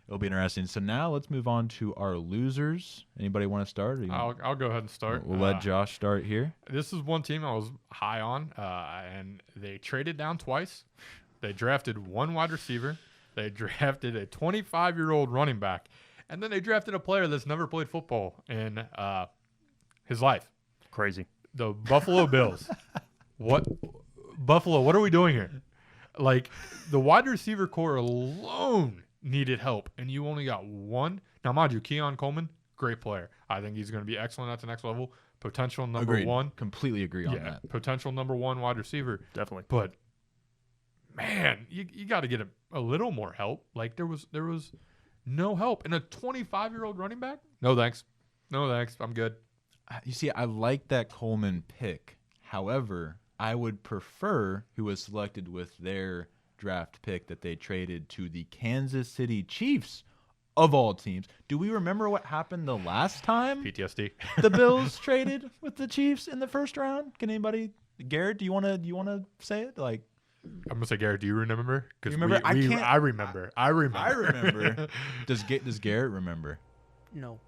It'll be interesting. So now let's move on to our losers. Anybody want to start? I'll go ahead and start. We'll let Josh start here. This is one team I was high on, and they traded down twice. They drafted one wide receiver. They drafted a 25-year-old running back, and then they drafted a player that's never played football in his life. Crazy. The Buffalo Bills. What are we doing here? Like, the wide receiver core alone needed help, and you only got one. Now, mind you, Keon Coleman, great player. I think he's going to be excellent at the next level. Potential number Agreed. one. Completely agree on that. Potential number one wide receiver. Definitely. But, man, you got to get a little more help. Like, there was no help. And a 25-year-old running back? No, thanks. I'm good. You see, I like that Coleman pick. However, I would prefer who was selected with their draft pick that they traded to the Kansas City Chiefs of all teams. Do we remember what happened the last time PTSD. the Bills traded with the Chiefs in the first round? Can anybody, Garrett, do you want to say it? Like, I'm gonna say, Garrett, do you remember? Because you remember? I remember. I remember. Does Garrett remember? No.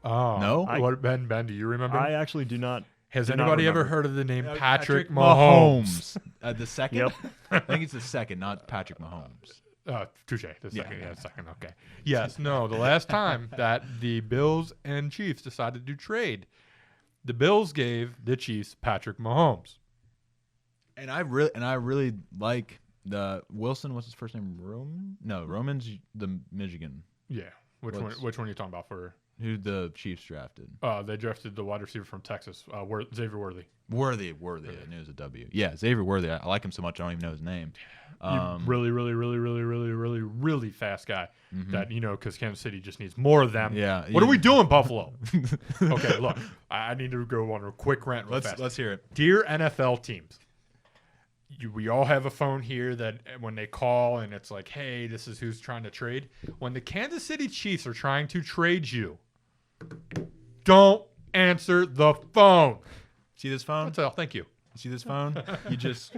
Oh No? What, Ben? Do you remember? I actually do not. Has do not anybody ever remember. heard of the name Patrick Mahomes? The second? Yep. I think it's the second, not Patrick Mahomes. Touche. The second. Yeah. Yeah, second. Okay. Yes. No. The last time that the Bills and Chiefs decided to trade, the Bills gave the Chiefs Patrick Mahomes. And I really like the Wilson. What's his first name? Roman's the Michigan. Yeah. Which one are you talking about for? Who the Chiefs drafted? They drafted the wide receiver from Texas, Xavier Worthy. Worthy. I knew it was a W. Yeah, Xavier Worthy. I like him so much I don't even know his name. Really fast guy. Mhm. That, because Kansas City just needs more of them. Yeah. What are we doing, Buffalo? Okay, look, I need to go on a quick rant real fast. Let's hear it. Dear NFL teams, we all have a phone here that when they call and it's like, hey, this is who's trying to trade. When the Kansas City Chiefs are trying to trade you, don't answer the phone. See this phone? That's all. Thank you. See this phone? You just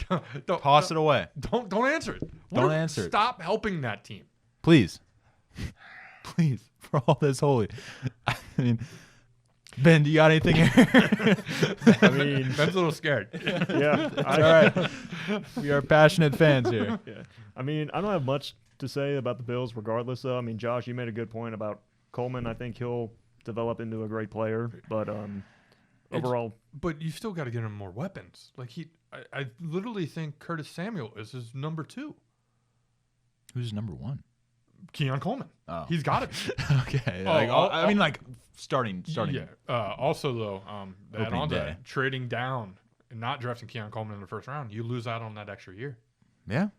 Don't toss it away. Don't answer it. Don't answer it. Stop helping that team. Please. Please. For all that's holy. I mean, Ben, do you got anything here? I mean, Ben's a little scared. yeah. All right. We are passionate fans here. Yeah. I mean, I don't have much to say about the Bills regardless, though. I mean, Josh, you made a good point about Coleman. I think he'll develop into a great player. But overall, But you still got to get him more weapons. Like I literally think Curtis Samuel is his number 2. Who's number 1? Keon Coleman. Oh. He's got it. Okay. Oh, I mean, like starting. Yeah. Also, though, to add Opening on to day. that, trading down and not drafting Keon Coleman in the first round, you lose out on that extra year. Yeah.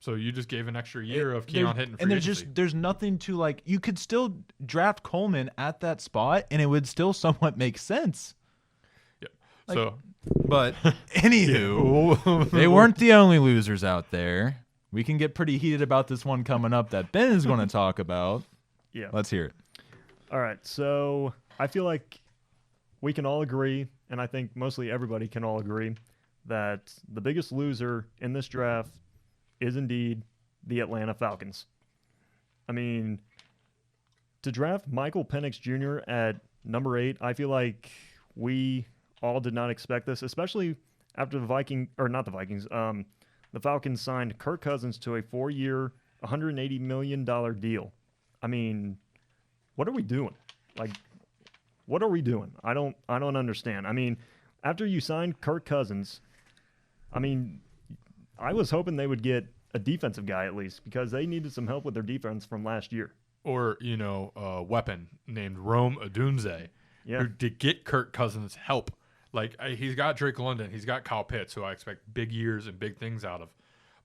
So you just gave an extra year of Keon hitting free and there's agency. there's nothing to like. You could still draft Coleman at that spot, and it would still somewhat make sense. Yeah. like- So But anywho, they weren't the only losers out there. We can get pretty heated about this one coming up that Ben is going to talk about. yeah. Let's hear it. All right. So I feel like we can all agree, and I think mostly everybody can all agree, that the biggest loser in this draft is indeed the Atlanta Falcons. I mean, to draft Michael Penix Jr. at number 8, I feel like we all did not expect this, especially after the Falcons signed Kirk Cousins to a 4-year, $180 million deal. I mean, what are we doing? Like, what are we doing? I don't understand. I mean, after you signed Kirk Cousins, I mean, I was hoping they would get a defensive guy at least because they needed some help with their defense from last year. or a weapon named Rome Odunze, Yeah. to get Kirk Cousins help. Like, he's got Drake London, he's got Kyle Pitts, who I expect big years and big things out of.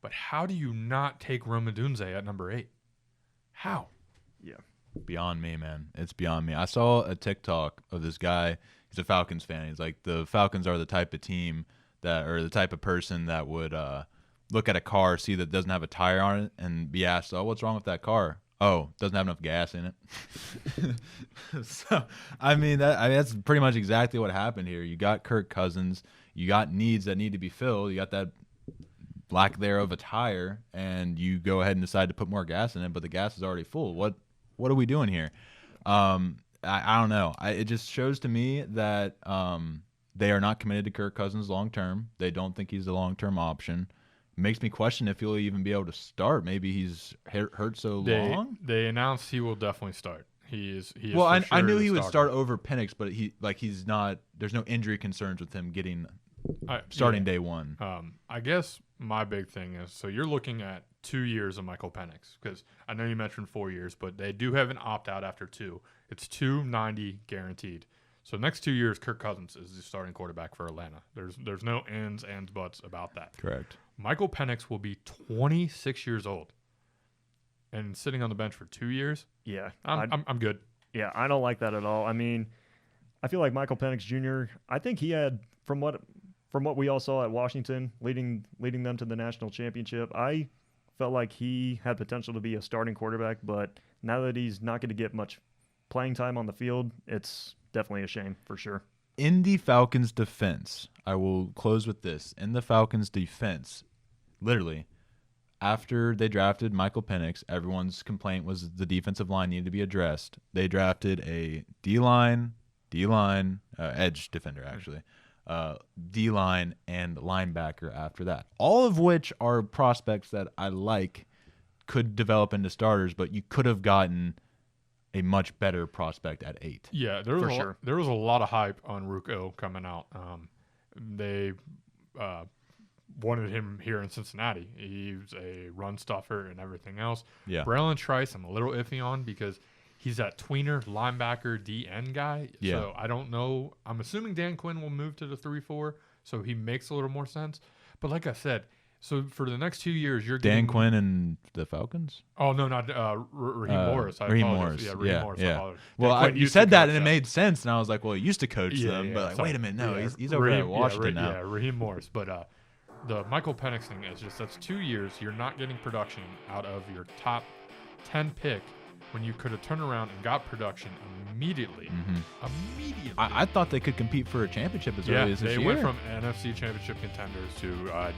But how do you not take Rome Odunze at number 8? How? Yeah. Beyond me, man. It's beyond me. I saw a TikTok of this guy. He's a Falcons fan. He's like, the Falcons are the type of team that, or the type of person that would look at a car, see that it doesn't have a tire on it, and be asked, "Oh, what's wrong with that car?" "Oh, doesn't have enough gas in it." So, I mean, that's pretty much exactly what happened here. You got Kirk Cousins. You got needs that need to be filled. You got that lack thereof a tire, and you go ahead and decide to put more gas in it, but the gas is already full. What are we doing here? I don't know. It just shows to me that they are not committed to Kirk Cousins long term. They don't think he's the long term option. It makes me question if he'll even be able to start. Maybe he's hurt so long. They announced he will definitely start. He is well, for I sure knew the he would starter. start over Penix, but he's not. There's no injury concerns with him getting Yeah. starting day one. I guess my big thing is, so you're looking at 2 years of Michael Penix, because I know you mentioned 4 years, but they do have an opt-out after 2. It's $290 guaranteed. So next 2 years, Kirk Cousins is the starting quarterback for Atlanta. There's no ands, buts about that. Correct. Michael Penix will be 26 years old and sitting on the bench for 2 years. Yeah, I'm good. yeah, I don't like that at all. I mean, I feel like Michael Penix Jr. I think he had from what we all saw at Washington, leading them to the national championship. I felt like he had potential to be a starting quarterback, but now that he's not going to get much playing time on the field, it's definitely a shame for sure. In the Falcons' defense, I will close with this. In the Falcons' defense, literally, after they drafted Michael Penix, everyone's complaint was the defensive line needed to be addressed. They drafted a D-line, edge defender, actually, D-line, and linebacker after that. All of which are prospects that I like, could develop into starters, but you could have gotten a much better prospect at 8. Yeah, there was For a sure. there was a lot of hype on Ruocco coming out. They wanted him here in Cincinnati. He's a run stuffer and everything else. Yeah. Braylon Trice, I'm a little iffy on because he's that tweener linebacker DN guy. Yeah. So I don't know. I'm assuming Dan Quinn will move to the 3-4, so he makes a little more sense. But like I said, so for the next 2 years, you're Dan getting Quinn and the Falcons? Oh no, not Raheem Morris. I Raheem apologize. Morris. Yeah, Raheem Yeah, Morris. I yeah. apologize. Well, Dan Quinn you used to said that coach and it them. made sense, and I was like, well, he used to coach them, Yeah, but like, sorry. wait a minute, no, Yeah, he's over Raheem- at Washington now. Yeah, Raheem Morris. But the Michael Penix thing is just that's 2 years. You're not getting production out of your top 10 pick when you could have turned around and got production immediately. Immediately. I thought they could compete for a championship as early as this they year. went from NFC Championship contenders to I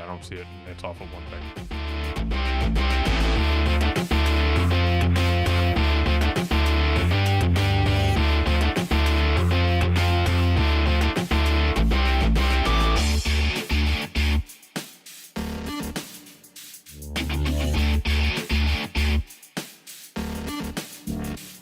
don't see it. It's off of one thing.